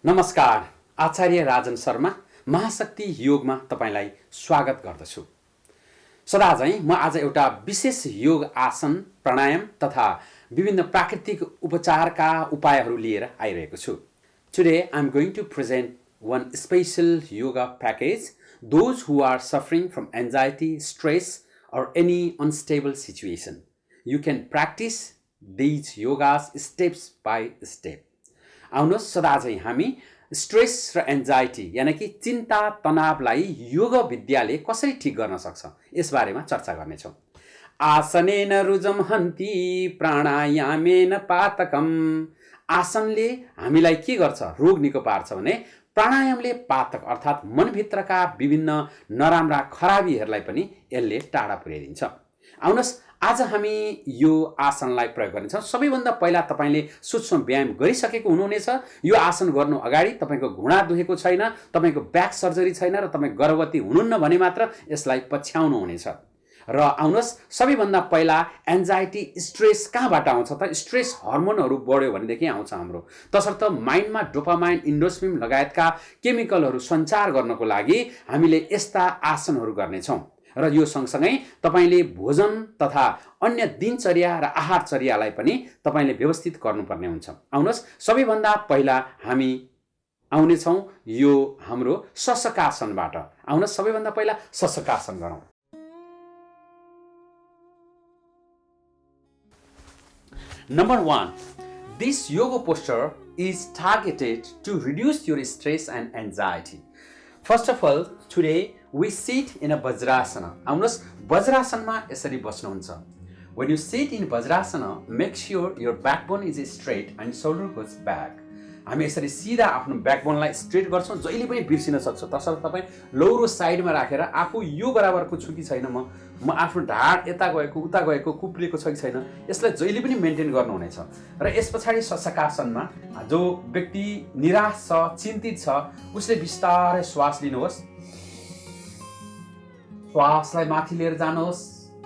नमस्कार, आचार्य राजन शर्मा महाशक्ति योगमा तपाईलाई स्वागत गर्दछु। सदाझैं म आज एउटा विशेष योग आसन, प्राणायाम तथा विभिन्न प्राकृतिक उपचारका उपायहरू लिएर आइरहेको छु। Today I am going to present one special yoga package those who are suffering from anxiety, stress or any unstable situation. You can practice these yogas steps by step. आउनुहोस् सदाझैं हामी स्ट्रेस र एन्जाइटी यानी कि चिन्ता तनावलाई योग विद्याले कसरी ठिक गर्न सक्छ यस बारेमा चर्चा गर्नेछौँ। आसनेन रुजम हन्ति प्राणायामेन पातकम। आसनले हामीलाई के गर्छ? रोग निको पार्छ भने प्राणायामले पातक अर्थात् मनभित्रका विभिन्न नराम्रा खराबीहरूलाई पनि यसले टाढा पुर्याइदिन्छ। आउनुहोस् आज हामी यो आसनलाई प्रयोग गर्नेछौँ। सबैभन्दा पहिला तपाईले सूक्ष्म व्यायाम गरिसकेको हुनुहुनेछ। यो आसन गर्नु अगाडि तपाईको घुँडा दुखेको छैन, तपाईको ब्याक सर्जरी छैन र तपाई गर्भवती हुनुहुन्न भने मात्र यसलाई पछ्याउनु हुनेछ। र आउनुहोस् सबैभन्दा पहिला एन्जाइटी स्ट्रेस कहाँबाट आउँछ त? स्ट्रेस हर्मोनहरू बढ्यो भनेदेखि आउँछ हाम्रो। तसर्थ माइन्डमा डोपामाइन, इन्डोर्फिन लगायतका केमिकलहरू सञ्चार गर्नको लागि हामीले यस्ता आसनहरू गर्नेछौँ। र यो सँगसँगै तपाईले भोजन तथा अन्य दिनचर्या र आहारचर्यालाई पनि तपाईले व्यवस्थित गर्नुपर्ने हुन्छ। आउनुहोस् सबैभन्दा पहिला हामी आउनेछौँ यो हाम्रो शशकासनबाट। आउनुहोस् सबैभन्दा पहिला शशकासन गरौँ। Number 1. This yoga posture is targeted to reduce your stress and anxiety. First of all, today we sit in a Vajrasana. आउनुहोस् वज्रासनमा यसरी बस्नुहुन्छ। When you sit in Vajrasana, make sure your backbone is straight and shoulder goes back. हामी यसरी सिधा आफ्नो ब्याकबोनलाई straight गर्छौँ। जहिले पनि बिर्सिन सक्छ। तसर्थ तपाईँ लौरो साइडमा राखेर आफू यो बराबरको छु कि छैन, म आफ्नो ढाड यता गएको उता गएको कुप्रिएको छ कि छैन, यसलाई जहिले पनि मेन्टेन गर्नुहुनेछ। र यस पछाडि शशकासनमा जो व्यक्ति निराश छ, चिन्तित छ, उसले बिस्तारै श्वास लिनुहोस्। श्वासलाई माथि लिएर जानुहोस्।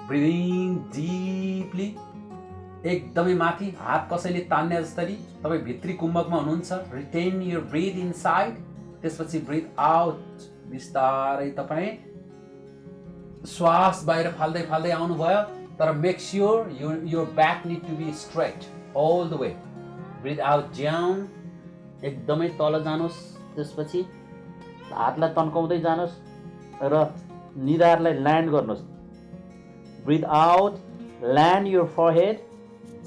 ब्रिदिङ डीपली, एकदमै माथि, हात कसैले तान्ने जस्तरी। तपाईँ भित्री कुम्भकमा हुनुहुन्छ। Retain your breath inside. त्यसपछि ब्रिथ आउट। बिस्तारै तपाईँ श्वास बाहिर फाल्दै फाल्दै आउनुभयो। तर make sure your back need to be straight all the way. Breath out down, एकदमै तल जानुहोस्। त्यसपछि हातलाई तन्काउँदै जानुहोस् र निधारलाई ल्यान्ड गर्नुहोस्। Breath out, land your forehead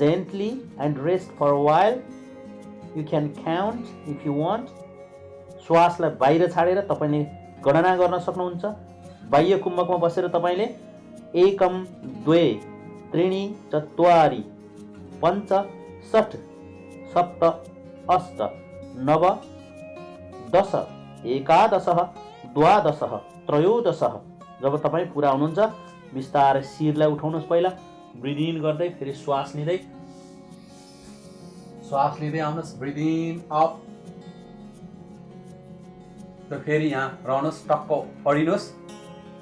gently and rest for a while. You can count if you want. श्वासलाई बाहिर छाडेर तपाईले गणना गर्न सक्नुहुन्छ। बाह्य कुम्भकमा बसेर तपाईले 1 2 3 4 5 6 7 8 9 10 11 12 13। जब तपाईँ पुरा हुनुहुन्छ बिस्तारै शिरलाई उठाउनुहोस्। पहिला ब्रिथ इन गर्दै फेरि श्वास लिँदै आउनुहोस्। ब्रिथ इन अप र फेरि यहाँ रहनुहोस्, टक्क अडिनुहोस्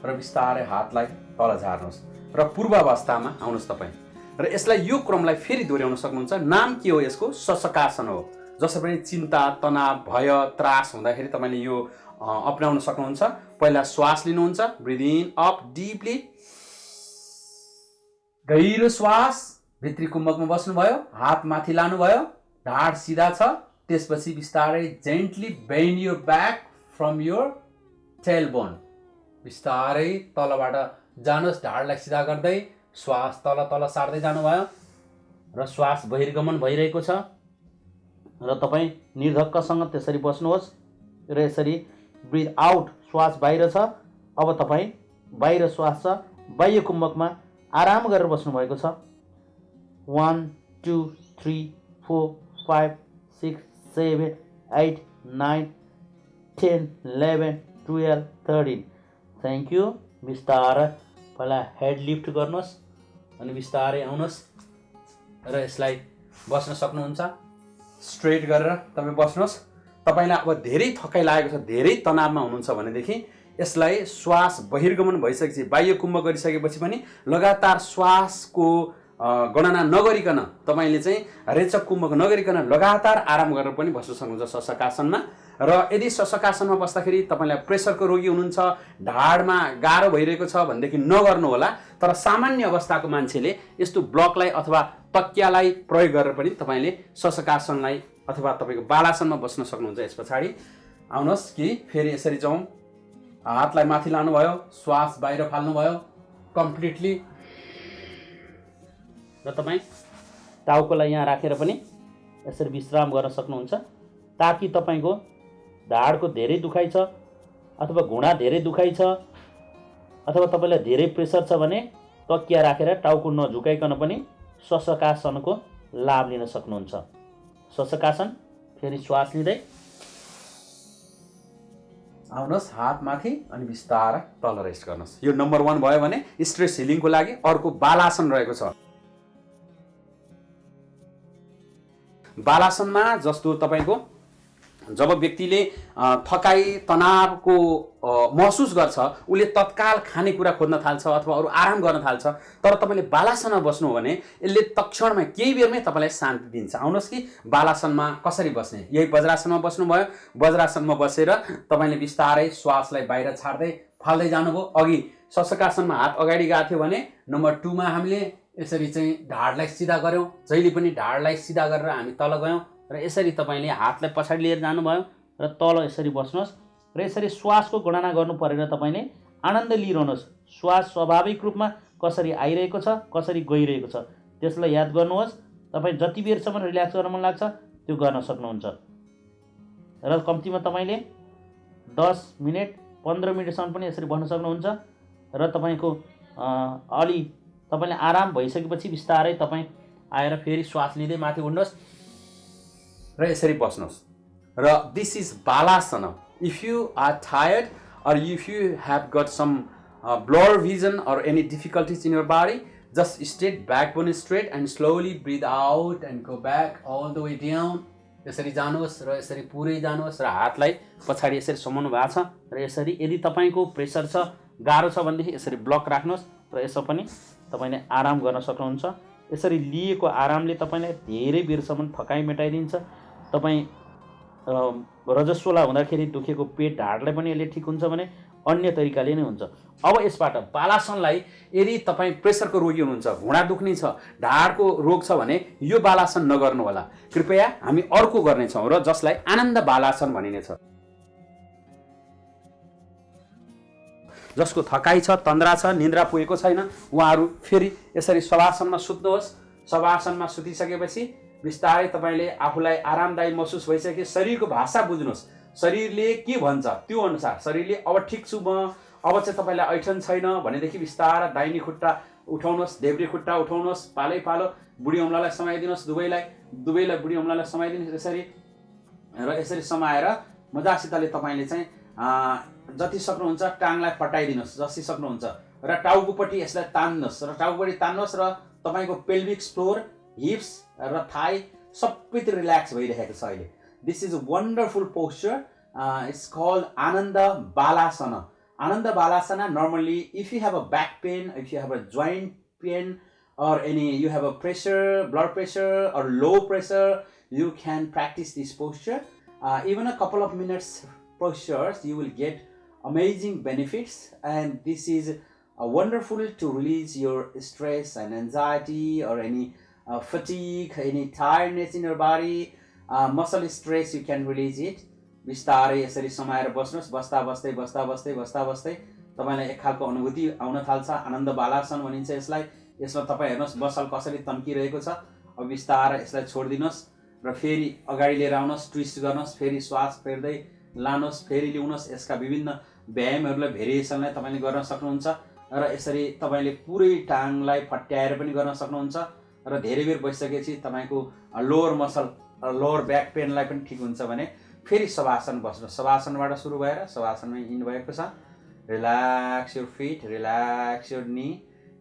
र बिस्तारै हातलाई तल झार्नुहोस् र पूर्वावस्थामा आउनुहोस् तपाईँ। र यसलाई यो क्रमलाई फेरि दोहोऱ्याउन सक्नुहुन्छ। नाम के हो यसको? शशकासन हो। जसरी पनि चिन्ता, तनाव, भय, त्रास हुँदाखेरि तपाईँले यो अपनाउन सक्नुहुन्छ। पहिला श्वास लिनुहुन्छ। ब्रिथ इन अप डीपली, गहिरो श्वास, भित्री कुम्भकमा बस्नुभयो, हात माथि लानुभयो, ढाड सिधा छ। त्यसपछि बिस्तारै gently bend your back from your tail bone. बिस्तारै तलबाट जानुहोस्, ढाडलाई सिधा गर्दै श्वास तल तल सार्दै जानुभयो र श्वास बहिर्गमन भइरहेको छ र तपाईँ निर्धक्कसँग त्यसरी बस्नुहोस् र यसरी ब्रिथ आउट, श्वास बाहिर छ। अब तपाईँ बाहिर श्वास छ, बाह्य कुम्भकमा आराम गरेर बस्नुभएको छ। 1 2 3 4 5 6 7 8 9 10 11 12 13। Thank you. बिस्तारै पहिला हेड लिफ्ट गर्नुहोस् अनि बिस्तारै आउनुहोस् र यसलाई बस्न सक्नुहुन्छ। स्ट्रेट गरेर तपाईँ बस्नुहोस्। तपाईँलाई अब धेरै थकाइ लागेको छ, धेरै तनावमा हुनुहुन्छ भनेदेखि यसलाई श्वास बहिर्गमन भइसकेपछि, बाह्य कुम्भ गरिसकेपछि पनि लगातार श्वासको गणना नगरिकन तपाईँले चाहिँ रेचक कुम्भको नगरिकन लगातार आराम गरेर पनि बस्न सक्नुहुन्छ शशकासनमा। र यदि शशकासनमा बस्दाखेरि तपाईँलाई प्रेसरको रोगी हुनुहुन्छ, ढाडमा गाह्रो भइरहेको छ भनेदेखि नगर्नु होला। तर सामान्य अवस्थाको मान्छेले यस्तो ब्लकलाई अथवा तकियालाई प्रयोग गरेर पनि तपाईँले शशकासनलाई अथवा तपाईँको बालासनमा बस्न सक्नुहुन्छ। यस पछाडि आउनुहोस् कि फेरि यसरी जाउँ। हातलाई माथि लानुभयो, श्वास बाहिर फाल्नुभयो कम्प्लिटली, र तपाईँ टाउकोलाई यहाँ राखेर पनि यसरी विश्राम गर्न सक्नुहुन्छ। ताकि तपाईँको ढाडको धेरै दुखाइ छ अथवा घुँडा धेरै दुखाइ छ अथवा तपाईँलाई धेरै प्रेसर छ भने तकिया राखेर टाउको नझुकाइकन पनि शशकासनको लाभ लिन सक्नुहुन्छ। शशकासन, फेरि श्वास लिँदै आउनुहोस् हात माथि अनि बिस्तारै तल रेस्ट गर्नुहोस्। यो नम्बर 1 भयो भने स्ट्रेस हिलिङको लागि। अर्को बालासन रहेको छ। बालासनमा जस्तो तपाईँको जब व्यक्तिले थकाइ तनावको महसुस गर्छ, उसले तत्काल खानेकुरा खोज्न थाल्छ अथवा अरू आराम गर्न थाल्छ। तर तपाईँले बालासनमा बस्नु हो भने यसले तत्क्षणमा केही बेरमै तपाईँलाई शान्ति दिन्छ। आउनुहोस् कि बालासनमा कसरी बस्ने। यही वज्रासनमा बस्नुभयो, वज्रासनमा बसेर तपाईँले बिस्तारै श्वासलाई बाहिर छाड्दै फाल्दै जानुभयो। अघि शशकासनमा हात अगाडि गएको थियो भने नम्बर 2 मा हामीले यसरी चाहिँ ढाडलाई सिधा गऱ्यौँ। जहिले पनि ढाडलाई सिधा गरेर हामी तल गयौँ र यसरी तपाईँले हातलाई पछाडि लिएर जानुभयो र तल यसरी बस्नुहोस् र यसरी श्वासको गणना गर्नु परेन। तपाईँले आनन्द लिइरहनुहोस्। श्वास स्वाभाविक रूपमा कसरी आइरहेको छ, कसरी गइरहेको छ, त्यसलाई याद गर्नुहोस्। तपाईँ जति बेरसम्म रिल्याक्स गर्न मन लाग्छ त्यो गर्न सक्नुहुन्छ। र कम्तीमा तपाईँले 10 मिनट 15 मिनटसम्म पनि यसरी बस्न सक्नुहुन्छ। र तपाईँको अलि तपाईँले आराम भइसकेपछि बिस्तारै तपाईँ आएर फेरि श्वास लिँदै माथि उड्नुहोस् र यसरी बस्नुहोस्। र this is Balasana. If you are tired or if you have got some blurred vision or any difficulties in your body, just straight, backbone straight and slowly breathe out and go back all the way down. यसरी जानुहोस् र यसरी पुरै जानुहोस् र हातलाई पछाडि यसरी समाउनु भएको छ र यसरी यदि तपाईँको प्रेसर छ, गाह्रो छ भनेदेखि यसरी ब्लक राख्नुहोस् र यसो पनि तपाईँले आराम गर्न सक्नुहुन्छ। यसरी लिएको आरामले तपाईँलाई धेरै बेरसम्म थकाइ मेटाइदिन्छ। तपाईँ रजस्वला हुँदाखेरि दुखेको पेट ढाडलाई पनि यसले ठिक हुन्छ भने अन्य तरिकाले नै हुन्छ। अब यसबाट बालासनलाई यदि तपाईँ प्रेसरको रोगी हुनुहुन्छ, घुँडा दुख्ने छ, ढाडको रोग छ भने यो बालासन नगर्नु होला। कृपया हामी अर्को गर्नेछौँ र जसलाई आनन्द बालासन भनिनेछ। जसको थकाइ छ, तन्द्रा छ, निन्द्रा पुगेको छैन, उहाँहरू फेरि यसरी शवासनमा सुत्नुहोस्। शवासनमा सुतिसकेपछि बिस्तारै तपाईँले आफूलाई आरामदायी महसुस भइसके शरीरको भाषा बुझ्नुहोस्। शरीरले के भन्छ त्यो अनुसार शरीरले अब ठिक छु म, अब चाहिँ तपाईँलाई ऐठन छैन भनेदेखि बिस्तारै दाहिने खुट्टा उठाउनुहोस्, देब्रे खुट्टा उठाउनुहोस्, पालै पालो बुढी औँलालाई समाइदिनुहोस्, दुवैलाई बुढी औँलालाई समाइदिनुहोस् यसरी। र यसरी समाएर मजासितले तपाईँले चाहिँ जति सक्नुहुन्छ टाङलाई फटाइदिनुहोस्, जति सक्नुहुन्छ र टाउकोपट्टि यसलाई तान्नुहोस् र टाउकोपट्टि तान्नुहोस् र तपाईँको पेल्भिक फ्लोर, हिप्स र थाई सबैतिर रिल्याक्स भइरहेको छ अहिले। This is a wonderful posture. It's called Ananda Balasana. Ananda Balasana, normally if you have a back pain, if you have a joint pain or you have a pressure, blood pressure or low pressure, you can practice this posture. Even a couple of minutes postures, you will get amazing benefits, and this is wonderful to release your stress and anxiety or any fatigue, any tiredness in your body, muscle stress, you can release it. बिस्तारै यसरी समाएर बस्नुहोस्। बस्दा बस्दै तपाईँलाई एक खालको अनुभूति आउन थाल्छ। आनन्द बालासन भनिन्छ यसलाई। यसमा तपाईँ हेर्नुहोस् मसल कसरी तन्किरहेको छ। अब बिस्तारै यसलाई छोडिदिनुहोस् र फेरि अगाडि लिएर आउनुहोस्, ट्विस्ट गर्नुहोस्, फेरि श्वास फेर्दै लानुहोस्, फेरि ल्याउनुहोस्। यसका विभिन्न व्यायामहरूलाई भेरिएसनलाई तपाईँले गर्न सक्नुहुन्छ र यसरी तपाईँले पुरै टाङलाई फट्याएर पनि गर्न सक्नुहुन्छ र धेरै बेर बसिसकेपछि तपाईँको लोअर मसल, लोअर ब्याक पेनलाई पनि ठिक हुन्छ भने फेरि शवासन बस्नु। शवासनबाट सुरु भएर शवासनमै इन भएको छ। Relax your feet, relax your knee,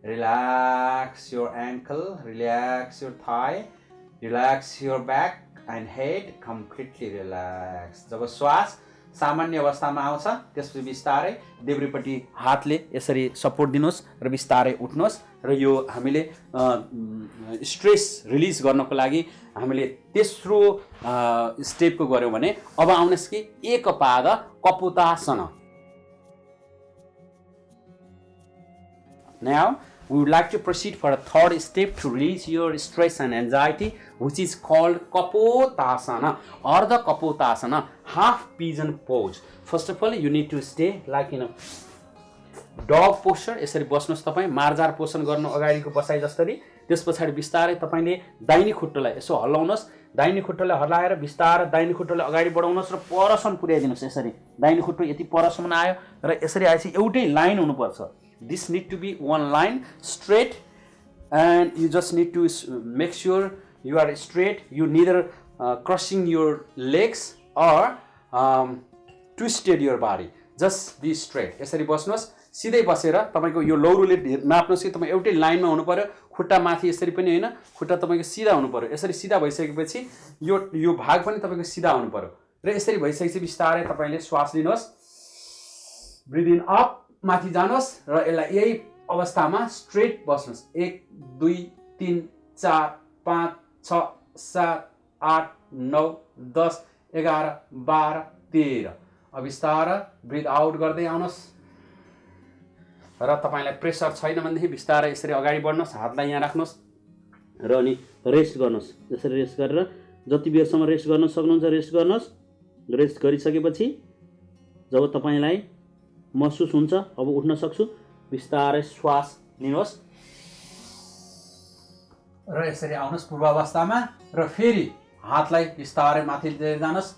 relax your ankle, relax your thigh, relax your back and head, completely relax. जब श्वास सामान्य अवस्थामा आउँछ। त्यसपछि बिस्तारै देब्रेपट्टि हातले यसरी सपोर्ट दिनुहोस् र बिस्तारै उठ्नुहोस् र यो हामीले स्ट्रेस रिलिज गर्नको लागि हामीले तेस्रो स्टेपको गऱ्यौँ भने अब आउनुहोस् कि एकपाद kapotasana. Now, we would like to proceed for a third step to release your stress and anxiety, which is called Kapotasana or the Kapotasana, half pigeon pose. First of all, you need to stay like in a dog posture. यसरी बस्नुहोस् तपाईँ मार्जार पोषण गर्नु अगाडिको बसाइ जस्तरी। त्यस पछाडि बिस्तारै तपाईँले दाहिने खुट्टोलाई यसो हल्लाउनुहोस्। दाहिने खुट्टोलाई हल्लाएर बिस्तारै दाहिने खुट्टोलाई अगाडि बढाउनुहोस् र परसम्म पुर्याइदिनुहोस्। यसरी दाहिने खुट्टो यति परसम्म आयो र यसरी आएपछि एउटै लाइन हुनुपर्छ। This need to be one line straight, and you just need to make sure you are straight. You neither crossing your legs or twisted your body. Just be straight. यसरी बस्नुहोस्। सिधै बसेर तपाईको यो लौरोले नाप्नुहोस् कि तपाईँ एउटै लाइनमा हुनु पर्यो। खुट्टा माथि यसरी पनि हैन, खुट्टा तपाईको सिधा हुनु पर्यो। यसरी सिधा भइसकेपछि यो भाग पनि तपाईको सिधा हुनु पर्यो र यसरी भइसकेपछि बिस्तारै तपाईले श्वास लिनुहोस्। ब्रिथ इन अप, माथि जानुहोस् र यसलाई यही अवस्थामा स्ट्रेट बस्नुहोस्। 1 2 3 4 5 6 7 8 9 10 11 12 13। अब बिस्तारै ब्रिथ आउट गर्दै आउनुहोस् र तपाईलाई प्रेसर छैन भनेदेखि बिस्तारै यसरी अगाडि बढ्नुहोस्। हातलाई यहाँ राख्नुहोस् र अनि रेस्ट गर्नुहोस्। यसरी रेस्ट गरेर जति बेरसम्म रेस्ट गर्न सक्नुहुन्छ रेस्ट गर्नुहोस्। रेस्ट गरिसकेपछि जब तपाईलाई महसुस हुन्छ अब उठ्न सक्छु, बिस्तारै श्वास लिनुहोस् र यसरी आउनुहोस् पूर्वावस्थामा र फेरि हातलाई बिस्तारै माथि लिएर जानुहोस्।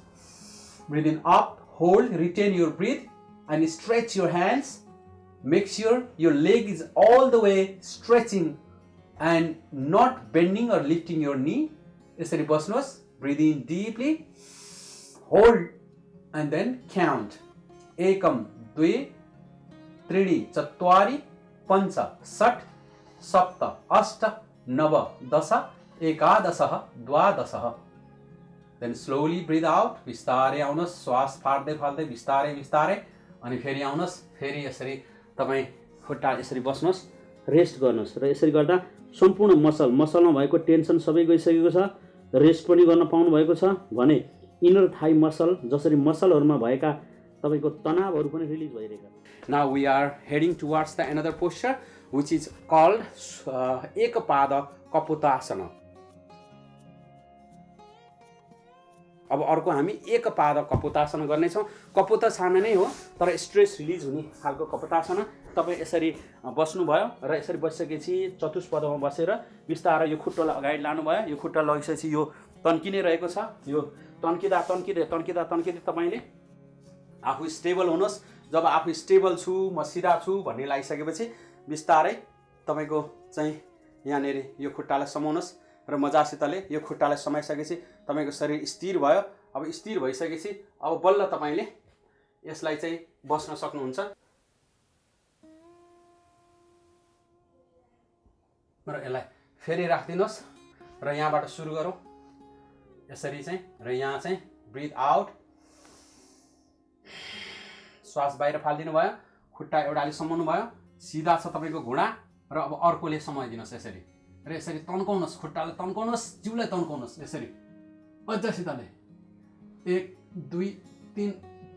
Breathe in up, hold, retain your breath and stretch your hands. Make sure your leg is all the way stretching and not bending or lifting your knee. यसरी बस्नुहोस्। Breathe in deeply, hold and then count. 1 2 3 4 5 6 7 8 9 10 11 12। Then slowly breathe out. बिस्तारै आउनुहोस्। श्वास फाड्दै फाड्दै बिस्तारै बिस्तारै अनि फेरि आउनुहोस्। फेरि यसरी तपाईँ खुट्टा यसरी बस्नुहोस्, रेस्ट गर्नुहोस् र यसरी गर्दा सम्पूर्ण मसलमा भएको टेन्सन सबै गइसकेको छ। रेस्ट पनि गर्न पाउनु भएको छ भने इनर थाई मसल जसरी मसलहरुमा भएका तपाईको तनावहरु पनि रिलिज भइरहेका छन्। Now we are heading towards the another posture which is called Ekapada Kapotasana. अब अर्को हामी एकपाद कपोतासन गर्ने छौं। कपोतासन नै हो तर स्ट्रेस रिलिज हुने खालको कपोतासन। तपाई यसरी बस्नु भयो र यसरी बसिसकेपछि चतुष्पदमा बसेर बिस्तारै यो खुट्टालाई अगाडि लानु भयो। यो खुट्टा लगिसकेपछि यो तन्किनै रहेको छ। यो तन्किदा तपाईले आफू स्टेबल हुनुहोस्। जब आफू स्टेबल छु, म सिधा छु भन्ने लागिसकेपछि बिस्तारै तपाईको चाहिँ यहाँ नेरी यो खुट्टालाई समाउनुहोस् र मजासितले यो खुट्टालाई समाइसकेपछि तपाईको शरीर स्थिर भयो। अब स्थिर भइसकेपछि अब बल्ल तपाईले यसलाई चाहिँ बस्न सक्नुहुन्छ र यसलाई फेरि राख्दिनुहोस् र यहाँबाट सुरु गरौँ यसरी चाहिँ र यहाँ चाहिँ ब्रीथ आउट, श्वास बाहिर फाल्दिनु भयो। खुट्टा एउटाले समाउनु भयो, सिधा छ तपाईको घुँडा र अब अर्कोले समाइदिनुहोस् यसरी र यसरी तन्काउनुहोस्। खुट्टालाई तन्काउनुहोस्, जिउलाई तन्काउनुहोस् यसरी अझसितले। 1 2 3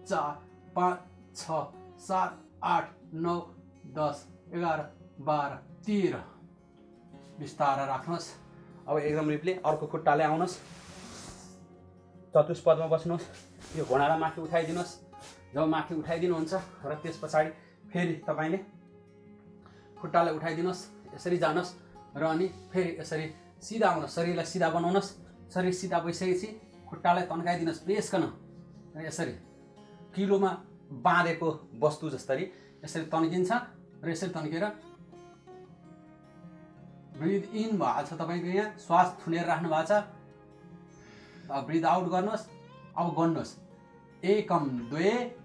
4 5 6 7 8 9 10 11 12 13। बिस्तारै राख्नुहोस्। अब एकदम रिप्ले अर्को खुट्टाले आउनुहोस्, चतुष्पदमा बस्नुहोस्। यो घुँडालाई माथि उठाइदिनुहोस्। जब माथि उठाइदिनुहुन्छ र त्यस पछाडि फेरि तपाईले खुट्टालाई उठाइदिनुहोस्, यसरी जानुहोस् र अनि फेरि यसरी सिधा आउनुहोस्। शरीरलाई सिधा बनाउनुहोस्। शरीर सिधा भइसकेपछि खुट्टालाई तन्काइदिनुहोस् प्रेसकन र यसरी किलोमा बाँधेको वस्तु जस्तरी यसरी तन्किन्छ र यसरी तन्केर ब्रिथ इन भएको छ तपाईको यहाँ श्वास थुनेर राख्नु भएको छ। अब ब्रिथ आउट गर्नुहोस्। अब गन्नुहोस्। 1 2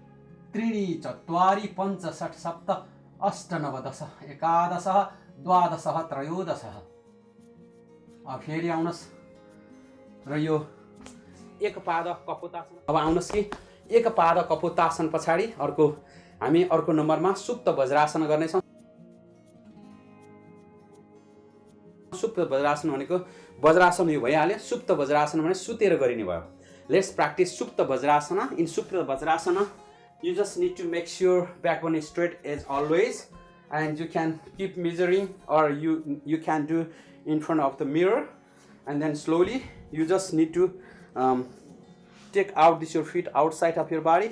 3 4 5 6 7 8 9 10 11 12 13। अब फेरि आउनुहोस् र यो एकपाद कपोतासन। अब आउनुहोस् कि एक पाद कपोतासन पछाडि हामी अर्को नम्बरमा सुप्त वज्रासन गर्नेछौँ। सुप्त वज्रासन भनेको वज्रासन यो भइहाल्यो, सुप्त वज्रासन भने सुतेर गरिने भयो। लेट्स प्र्याक्टिस सुप्त वज्रासन। इन सुप्त vajrasana you just need to make sure backbone is straight as always, and you can keep measuring, or you can do in front of the mirror, and then slowly you just need to take out your feet outside of your body,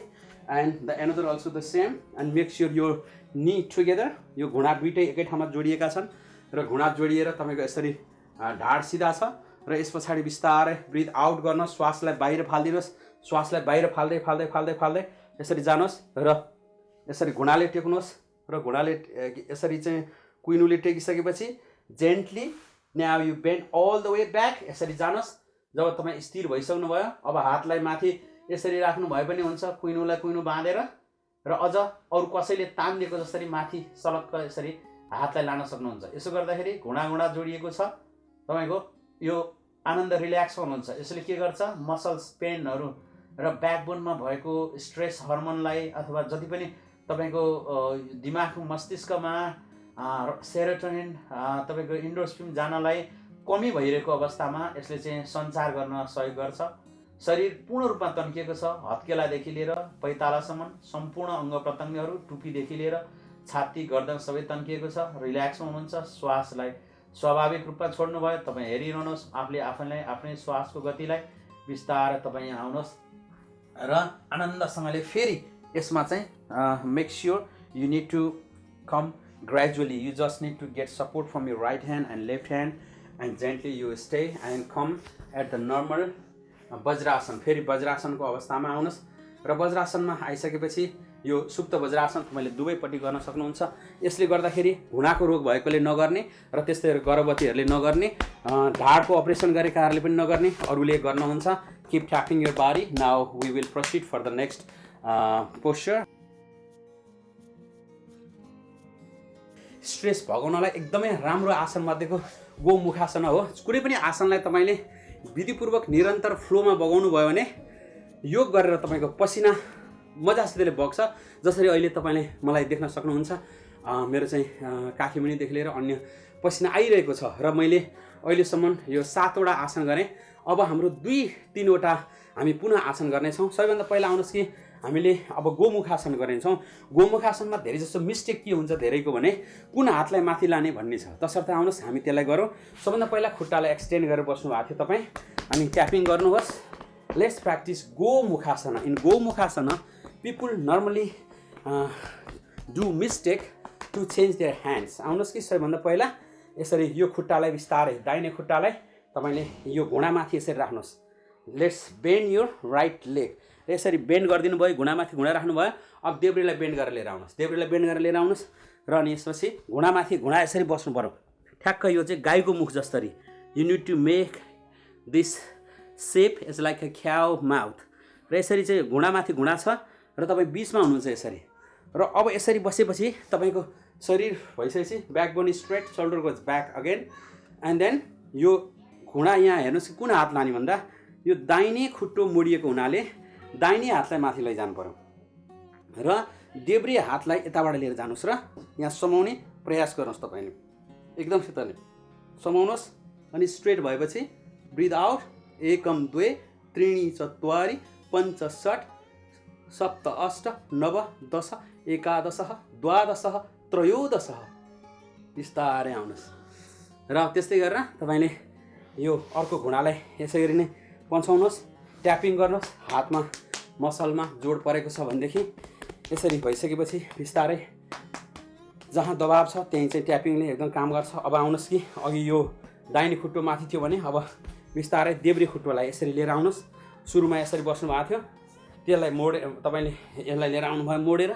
and the another also the same, and make sure your knee together. यो घुँडा दुईटै एकै ठाउँमा जोडिएका छन् र घुँडा जोडिएर तपाईको यसरी ढाड सिधा छ र यस पछाडि बिस्तारै ब्रिथ आउट गर्न, श्वासलाई बाहिर फाल्दिनुहोस्। श्वासलाई बाहिर फाल्दै फाल्दै फाल्दै फाल्दै यसरी जानुहोस् र यसरी घुँडाले टेक्नुहोस् र घुँडाले यसरी चाहिँ कुइनुले टेकिसकेपछि gently now you bend all the way back, यसरी जानुहोस्। जब तपाईँ स्थिर भइसक्नु भयो, अब हातलाई माथि यसरी राख्नु भए पनि हुन्छ, कुइनुलाई कुइनु बाँधेर, र अझ अरू कसैले तानिदिएको जसरी माथि सलक्क यसरी हातलाई लान सक्नुहुन्छ। यसो गर्दाखेरि घुँडा जोडिएको छ तपाईँको, यो आनन्द रिल्याक्स हुनुहुन्छ। यसले के गर्छ, मसल्स पेनहरू र ब्याकबोनमा भएको स्ट्रेस हर्मोनलाई अथवा जति पनि तपाईँको दिमाग मस्तिष्कमा सेरोटोनिन तपाईँको इन्डोर्फिन जानलाई कमी भइरहेको अवस्थामा यसले चाहिँ सञ्चार गर्न सहयोग गर्छ। शरीर पूर्ण रूपमा तन्किएको छ, हत्केलादेखि लिएर पैतालासम्म सम्पूर्ण अङ्ग प्रत्यङ्गहरू, टुपीदेखि लिएर छाती गर्दन सबै तन्किएको छ, रिल्याक्समा हुनुहुन्छ। श्वासलाई स्वाभाविक रूपमा छोड्नुभयो, तपाईँ हेरिरहनुहोस् आफूले आफ्नै श्वासको गतिलाई। बिस्तारै तपाईँ यहाँ आउनुहोस् र आनन्दसँगले फेरि यसमा चाहिँ make sure you need to come gradually, you just need to get support from your right hand and left hand, and gently you stay and come at the normal vajrasana. फेरि वज्रासनको अवस्थामा आउनुहोस् र वज्रासनमा आइसकेपछि यो सुप्त वज्रासन तपाईँले दुवैपट्टि गर्न सक्नुहुन्छ। यसले गर्दाखेरि घुँडाको रोग भएकोले नगर्ने र त्यस्तै गर्भवतीहरूले नगर्ने, ढाडको अपरेसन गरेकाहरूले पनि नगर्ने, अरूले गर्नुहुन्छ। Keep tapping your body. Now we will proceed for the next posture. Stress भगाउनलाई एकदमै राम्रो आसन मध्येको गोमुखासन हो। कुनै पनि आसनलाई तपाईँले विधिपूर्वक निरन्तर फ्लोमा बगाउनु भयो भने योग गरेर तपाईँको पसिना मजासितले बग्छ। जसरी अहिले तपाईँले मलाई देख्न सक्नुहुन्छ, मेरो चाहिँ काखीमुनिदेखि लिएर अन्य पसिना आइरहेको छ र मैले अहिलेसम्म यो 7वटा आसन गरेँ। अब हाम्रो 2-3वटा हामी पुनः आसन गर्नेछौँ। सबैभन्दा पहिला आउनुहोस् कि हामीले अब गोमुखासन गर्नेछौँ। गोमुखासनमा धेरै जस्तो मिस्टेक के हुन्छ धेरैको भने कुन हातलाई माथि लाने भन्ने छ। तसर्थ आउनुहोस् हामी त्यसलाई गरौँ। सबभन्दा पहिला खुट्टालाई एक्सटेन्ड गरेर बस्नु भएको थियो तपाईँ, अनि ट्यापिङ गर्नुहोस्। Let's practice Gomukhasana. In Gomukhasana people normally do mistake to change their hands. आउनुहोस् कि सबैभन्दा पहिला यसरी यो खुट्टालाई बिस्तारै, दाहिने खुट्टालाई तपाईँले यो घुँडामाथि यसरी राख्नुहोस्। Let's bend your right leg. यसरी बेन्ड गरिदिनु भयो, घुँडामाथि घुँडा राख्नुभयो। अब देब्रेलाई बेन्ड गरेर लिएर आउनुहोस्, देब्रेलाई बेन्ड गरेर लिएर आउनुहोस् र अनि यसपछि घुँडामाथि घुँडा यसरी बस्नु पर्यो। ठ्याक्क यो चाहिँ गाईको मुख जस्तरी। You need to make this shape is like a cow mouth. र यसरी चाहिँ घुँडामाथि घुँडा छ र तपाईँ बिचमा हुनुहुन्छ यसरी। र अब यसरी बसेपछि तपाईँको शरीर भइसकेपछि backbone straight, shoulder goes back again, and then यो घुँडा यहाँ हेर्नुहोस् कुन हात लाने भन्दा यो दाहिने खुट्टो मोडिएको हुनाले दाहिने हातलाई माथि लैजानु पर्यो र देब्रे हातलाई यताबाट लिएर जानुहोस् र यहाँ समाउने प्रयास गर्नुहोस्। तपाईँले एकदम सितले समाउनुहोस् अनि स्ट्रेट भएपछि ब्रिथ आउट। एकम द्वे त्रीणि चत्वारि पञ्च षट् सप्त अष्ट नव दश एकादश द्वादश त्रयोदश। बिस्तारै आउनुहोस् र त्यस्तै गरेर तपाईँले यो अर्को घुँडालाई यसै गरी नै पन्छाउनुहोस्, ट्यापिङ गर्नुहोस्। हातमा मसलमा जोड परेको छ भनेदेखि यसरी भइसकेपछि बिस्तारै जहाँ दबाब छ त्यहीँ चाहिँ ट्यापिङले एकदम काम गर्छ। अब आउनुहोस् कि अघि यो दाहिने खुट्टो माथि थियो भने अब बिस्तारै देब्रे खुट्टोलाई यसरी लिएर आउनुहोस्। सुरुमा यसरी बस्नु भएको थियो, त्यसलाई मोडे तपाईँले यसलाई लिएर आउनुभयो मोडेर,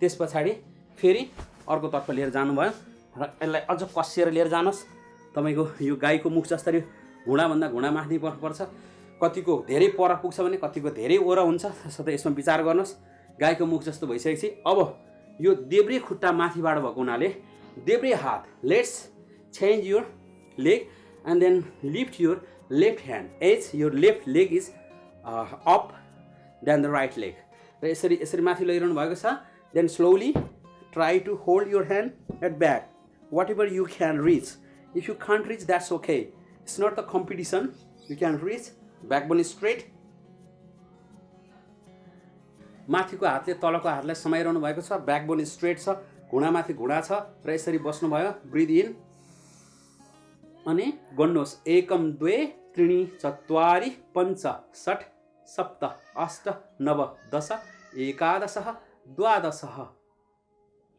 त्यस पछाडि फेरि अर्कोतर्फ लिएर जानुभयो र यसलाई अझ कसिएर लिएर जानुहोस्। तपाईँको यो गाईको मुख जस्तरी घुँडाभन्दा घुँडा माथि बस्नुपर्छ। कतिको धेरै पर पुग्छ भने कतिको धेरै ओर हुन्छ, त्यसर्थ यसमा विचार गर्नुहोस्। गाईको मुख जस्तो भइसकेपछि अब यो देब्रे खुट्टा माथिबाट भएको हुनाले देब्रे हात, let's change your leg and then lift your left hand as your left leg is up then the right leg. र यसरी यसरी माथि लगिरहनु भएको छ। Then slowly try to hold your hand at back whatever you can reach. If you can't reach that's okay, it's not the competition, you can reach. Backbone straight, माथिको हातले तलको हातलाई समाइरहनु भएको छ, ब्याकबोन स्ट्रेट छ, घुँडामाथि घुँडा छ र यसरी बस्नुभयो। ब्रिथ इन अनि गर्नुहोस् 1 2 3 4 5 6 7 8 9 10 11 12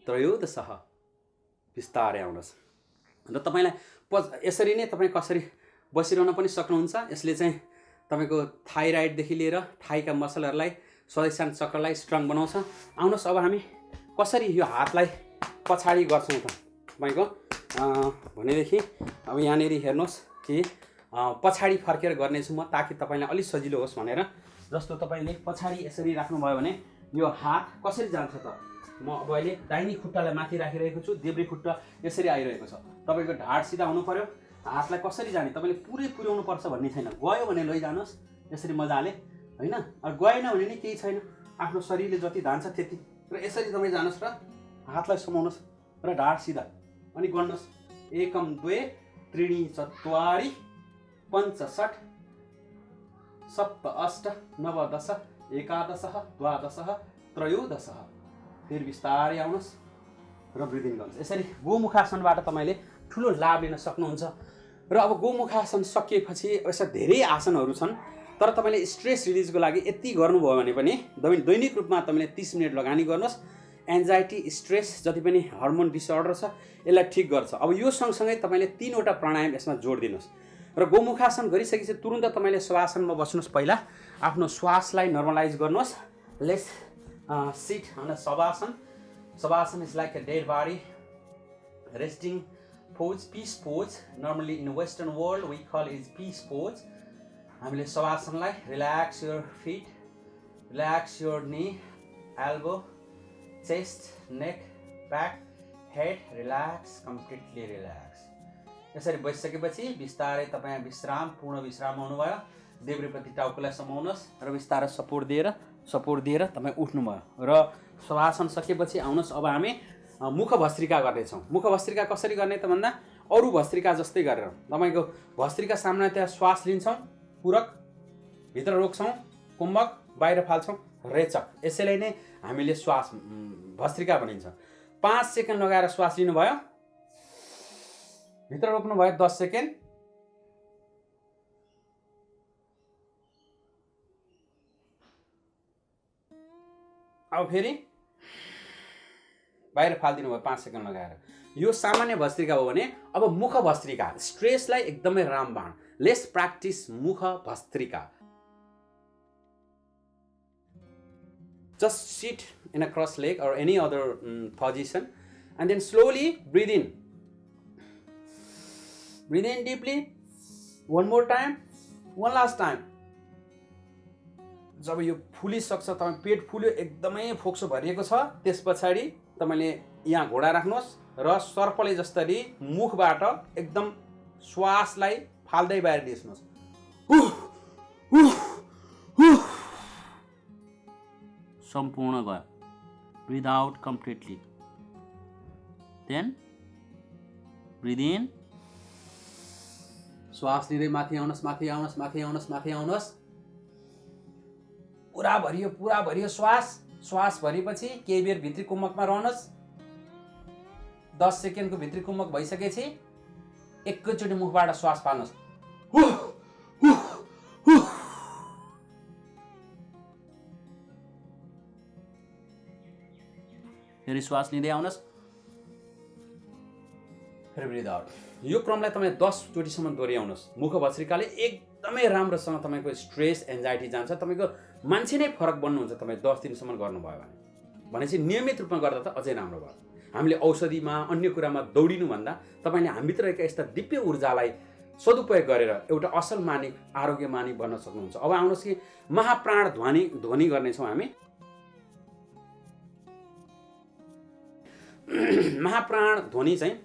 13 बिस्तारै आउनुहोस्। र तपाईँलाई यसरी नै तपाईँ कसरी बसिरहन पनि सक्नुहुन्छ। यसले चाहिँ तपाईँको थाइराइडदेखि लिएर थाइका मसलहरूलाई स्वादिष्ठान चक्रलाई स्ट्रङ बनाउँछ। आउनुहोस् अब हामी कसरी यो हातलाई पछाडि गर्छौँ त तपाईँको भनेदेखि अब यहाँनिर हेर्नुहोस् कि पछाडि फर्केर गर्नेछु म, ताकि तपाईँलाई अलिक सजिलो होस् भनेर। जस्तो तपाईँले पछाडि यसरी राख्नुभयो भने यो हात कसरी जान्छ त, म अब अहिले दाहिने खुट्टालाई माथि राखिरहेको छु, देब्रे खुट्टा यसरी आइरहेको छ। तपाईँको ढाड सिधा हुनु पर्यो। हातलाई कसरी जाने तपाईँले पुरै पुर्याउनु पर्छ भन्ने छैन। गयो भने लैजानुहोस् यसरी मजाले, होइन? गएन भने नि केही छैन, आफ्नो शरीरले जति धान्छ त्यति। र यसरी तपाईँ जानुहोस् र हातलाई समाउनुहोस् र ढाड सिधा अनि गर्नुहोस् 1 2 3 4 5 6 7 8 9 10 11 12 13। फेरि बिस्तारै आउनुहोस् र ब्रिदिङ गर्नुहोस्। यसरी गोमुखासनबाट तपाईँले ठुलो लाभ लिन सक्नुहुन्छ। र अब गोमुखासन सकिएपछि यस्ता धेरै आसनहरू छन्, तर तपाईँले स्ट्रेस रिलिजको लागि यति गर्नुभयो भने पनि दैनिक रूपमा तपाईँले 30 मिनट लगानी गर्नुहोस्। एन्जाइटी, स्ट्रेस, जति पनि हर्मोन डिसअर्डर छ यसलाई ठिक गर्छ। अब यो सँगसँगै तपाईँले 3वटा प्राणायाम यसमा जोड दिनुहोस्। र गोमुखासन गरिसकेपछि तुरुन्त तपाईँले शवासनमा बस्नुहोस्। पहिला आफ्नो श्वासलाई नर्मलाइज गर्नुहोस्। Let's sit on Shavasana. Shavasana is like a dead body resting pose, peace pose. Normally in western world we call is peace pose. हामीले शवासनलाई relax your feet, relax your knee, elbow, chest, neck, back, head, relax, completely relax. यसरी बसिसकेपछि बिस्तारै तपाईँ पूर्ण विश्राम आउनुभयो। देब्रेपट्टि टाउकोलाई समाउनुहोस् र बिस्तारै सपोर्ट दिएर तपाईँ उठ्नुभयो। र शवासन सकेपछि आउनुहोस् अब हामी मुख भस्त्रिका गर्नेछौँ। मुख भस्त्रिका कसरी गर्ने त भन्दा अरू भस्त्रिका जस्तै गरेर तपाईँको भस्त्रिका सामान्यतया श्वास लिन्छौँ, पूरक, भित्र रोक्छौँ, कुम्भक, बाहिर फाल्छौँ, रेचक। यसैलाई नै हामीले श्वास भस्त्रिका भनिन्छ। 5 सेकेन्ड लगाएर श्वास लिनुभयो, भित्र रोक्नुभयो 10 सेकेन्ड, अब फेरि बाहिर फालिदिनु भयो 5 सेकेन्ड लगाएर। यो सामान्य भस्त्रिका हो भने अब मुख भस्त्रिका स्ट्रेसलाई एकदमै रामबाण। लेट्स प्र्याक्टिस मुख bhastrika. Just sit in a cross leg or any other position and then slowly breathe in. Breathe in deeply. One more time. One last time. जब यो फुलिसक्छ, तपाईँ पेट फुल्यो, एकदमै फोक्सो भरिएको छ, त्यस पछाडि तपाईँले यहाँ घोडा राख्नुहोस् र सर्पले जस्तरी मुखबाट एकदम श्वासलाई फाल्दै बाहिर निस्नुहोस्। सम्पूर्ण गयो। Breathe out completely. Then breathe in. श्वास लिँदै माथि आउनुहोस्, माथि आउनुहोस्, माथि आउनुहोस्, माथि आउनुहोस्। पुरा भरियो श्वास भरेपछि केही बेर भित्री कुम्भकमा रहनुहोस्। 10 सेकेन्डको भित्री कुम्भक भइसकेपछि एकैचोटि मुखबाट श्वास फाल्नुहोस्। फेरि श्वास लिँदै आउनुहोस्, फेरि ब्रिथ आउट। यो क्रमलाई तपाईँ 10 चोटिसम्म दोहोऱ्याउनुहोस्। मुख भस्त्रिकाले एकदमै राम्रोसँग तपाईँको स्ट्रेस, एन्जाइटी जान्छ। तपाईँको मान्छे नै फरक बन्नुहुन्छ तपाईँ 10 दिनसम्म गर्नुभयो भनेपछि नियमित रूपमा गर्दा त अझै राम्रो भयो। हामीले औषधिमा अन्य कुरामा दौडिनुभन्दा तपाईँले हामीभित्र रहेका यस्ता दिव्य ऊर्जालाई सदुपयोग गरेर एउटा असल मानिक, आरोग्य मानिक बन्न सक्नुहुन्छ। अब आउनुहोस् कि महाप्राण ध्वनि गर्नेछौँ हामी। महाप्राण ध्वनि चाहिँ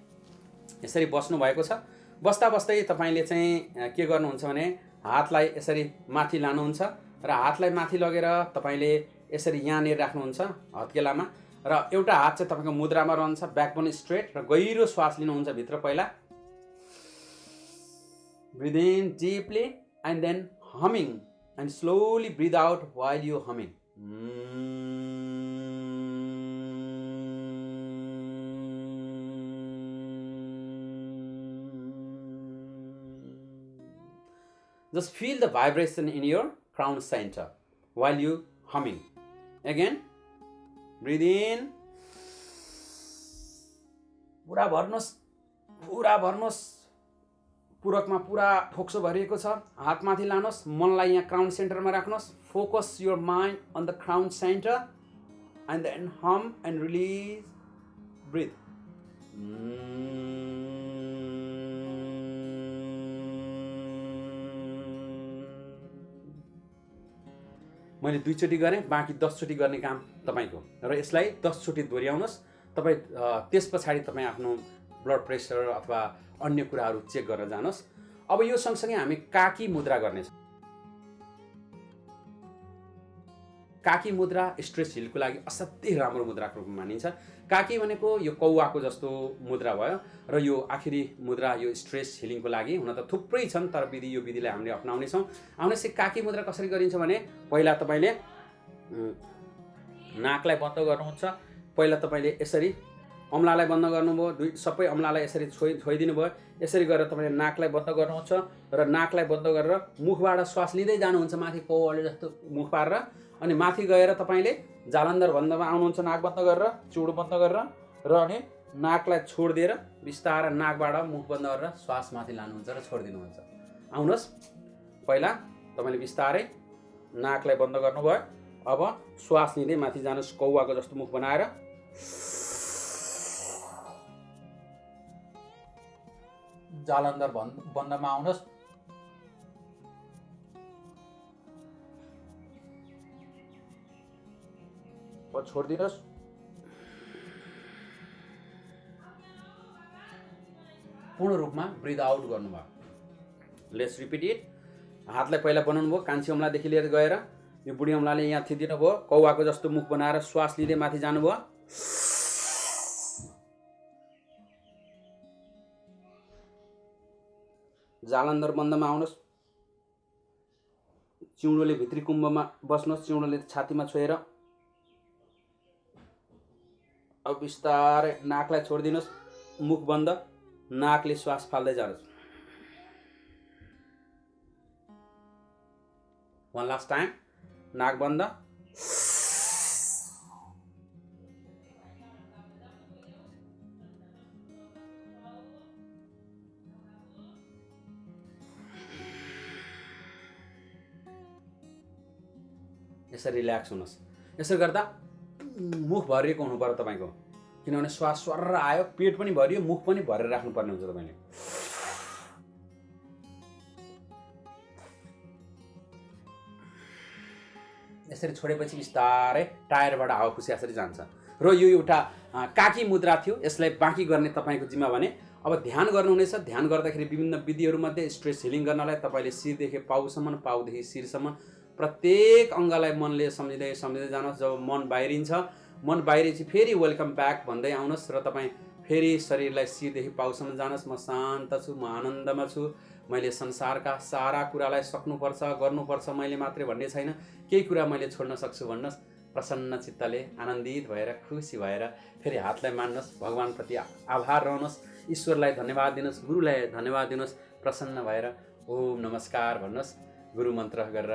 यसरी बस्नु भएको छ। बस्दा बस्दै तपाईँले चाहिँ के गर्नुहुन्छ भने हातलाई यसरी माथि लानुहुन्छ र हातलाई माथि लगेर तपाईँले यसरी यहाँनिर राख्नुहुन्छ हत्केलामा र एउटा हात चाहिँ तपाईँको मुद्रामा रहन्छ, ब्याकबोन स्ट्रेट र गहिरो श्वास लिनुहुन्छ भित्र पहिला। Breathe in deeply and then humming and slowly breathe out while you humming. Just feel the vibration in your crown center while you humming. Again, breathe in. पुरा भर्नुहोस्। पुरकमा पुरा फोक्सो भरिएको छ। हात माथि लानुहोस्, मनलाई यहाँ क्राउन सेन्टरमा राख्नुहोस्। Focus your mind on the crown center and then hum and release. Breathe. मैले 2 चोटि गरेँ, बाँकी 10 चोटि गर्ने काम तपाईँको र यसलाई 10 चोटि दोहोऱ्याउनुहोस्। तपाईँ त्यस पछाडि तपाईँ आफ्नो ब्लड प्रेसर अथवा अन्य कुराहरू चेक गरेर जानुहोस्। अब यो सँगसँगै हामी काकी मुद्रा गर्नेछौँ। काकी मुद्रा स्ट्रेस हिलको लागि असाध्यै राम्रो मुद्राको रूपमा मानिन्छ। काकी भनेको यो कौवाको जस्तो मुद्रा भयो र यो आखिरी मुद्रा यो स्ट्रेस हिलिङको लागि हुन त थुप्रै छन्, तर यो विधिलाई हामीले अपनाउनेछौँ। आउनुहोस्, काकी मुद्रा कसरी गरिन्छ भने पहिला तपाईँले नाकलाई बन्द गर्नुहुन्छ। पहिला तपाईँले यसरी अम्लालाई बन्द गर्नुभयो, सबै अम्लालाई यसरी छोइदिनु भयो। यसरी गरेर तपाईँले नाकलाई बन्द गर्नुहुन्छ र नाकलाई बन्द गरेर मुखबाट श्वास लिँदै जानुहुन्छ माथि कौवाले जस्तो मुख पारेर। अनि माथि गएर तपाईँले जालन्धर बन्दमा आउनुहुन्छ, नाक बन्द गरेर, चुड बन्द गरेर र अनि नाकलाई छोडिदिएर बिस्तारै नाकबाट मुख बन्द गरेर श्वास माथि लानुहुन्छ र छोडिदिनुहुन्छ। आउनुहोस्, पहिला तपाईँले बिस्तारै नाकलाई बन्द गर्नुभयो। अब श्वास लिँदै माथि जानुहोस्, कौवाको जस्तो मुख बनाएर। जालन्धर बन्दमा आउनुहोस्। छोडिदिनुहोस्। पूर्ण रूपमा ब्रिथ आउट गर्नुभयो। Let's repeat it. हातलाई पहिला बनाउनु भयो, कान्छी अम्लादेखि लिएर गएर यो बुढी अम्लाले यहाँ थिदिनु भयो। कौवाको जस्तो मुख बनाएर श्वास लिँदै माथि जानुभयो। जालन्धर बन्दमा आउनुहोस्। चिउँडोले भित्री कुम्भमा बस्नुहोस्, चिउँडोले छातीमा छोएर। अब बिस्तारै नाकलाई छोडिदिनुहोस्, मुख बन्द, नाकले श्वास फाल्दै जानुहोस्। वन लास्ट टाइम, नाक बन्द। यसरी रिल्याक्स हुनुहोस्। यसरी गर्दा मुख भरिएको हुनु पर्यो तपाईँको, किनभने श्वास स्वर आयो, पेट पनि भरियो, मुख पनि भरेर राख्नुपर्ने हुन्छ तपाईँले। यसरी छोडेपछि बिस्तारै टायरबाट हावा खुसी यसरी जान्छ। र यो एउटा काकी मुद्रा थियो, यसलाई बाँकी गर्ने तपाईँको जिम्मा भने। अब ध्यान गर्नुहुनेछ। ध्यान गर्दाखेरि विभिन्न विधिहरूमध्ये स्ट्रेस हिलिङ गर्नलाई तपाईँले शिरदेखि पाउसम्म, पाउदेखि शिरसम्म प्रत्येक अङ्गलाई मनले सम्झिँदै जानुहोस्। जब मन बाहिरिन्छ, मन बाहिरिएपछि फेरि वेलकम ब्याक भन्दै आउनुहोस् र तपाईँ फेरि शरीरलाई शिरदेखि पाउसम्म जानुहोस्। म शान्त छु, म आनन्दमा छु, मैले संसारका सारा कुरालाई सक्नुपर्छ, गर्नुपर्छ मैले मात्रै भन्ने छैन, केही कुरा मैले छोड्न सक्छु भन्नुहोस्। प्रसन्न चित्तले आनन्दित भएर खुसी भएर फेरि हातलाई मान्नुहोस्, भगवान्प्रति आभार रहनुहोस्, ईश्वरलाई धन्यवाद दिनुहोस्, गुरुलाई धन्यवाद दिनुहोस्। प्रसन्न भएर ओम नमस्कार भन्नुहोस्। गुरु मन्त्र गरेर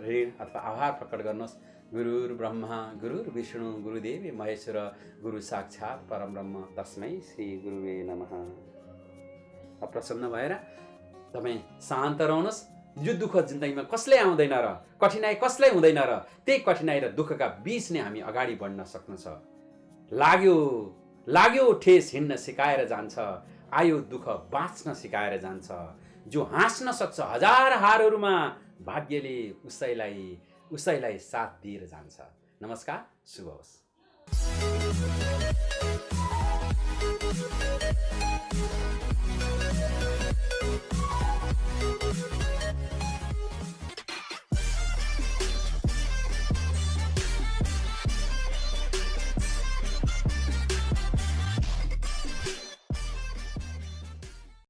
ऋण अथवा आभार प्रकट गर्नुहोस्। गुरुर् ब्रह्मा गुरुर् विष्णु गुरुदेव महेश्वर गुरु साक्षात् परब्रह्म तस्मै श्री गुरुवे नमः। प्रसन्न भएर तपाईँ शान्त रहनुहोस्। यो दुःख जिन्दगीमा कसले आउँदैन र, कठिनाइ कसलाई हुँदैन र, त्यही कठिनाइ र दुःखका बीच नै हामी अगाडि बढ्न सक्नु छ। लाग्यो ठेस हिँड्न सिकाएर जान्छ, आयो दुःख बाँच्न सिकाएर जान्छ। जो हाँस्न सक्छ हजार हारहरूमा, भाग्यले उसैलाई साथ दिएर जान्छ। नमस्कार, शुभ होस्।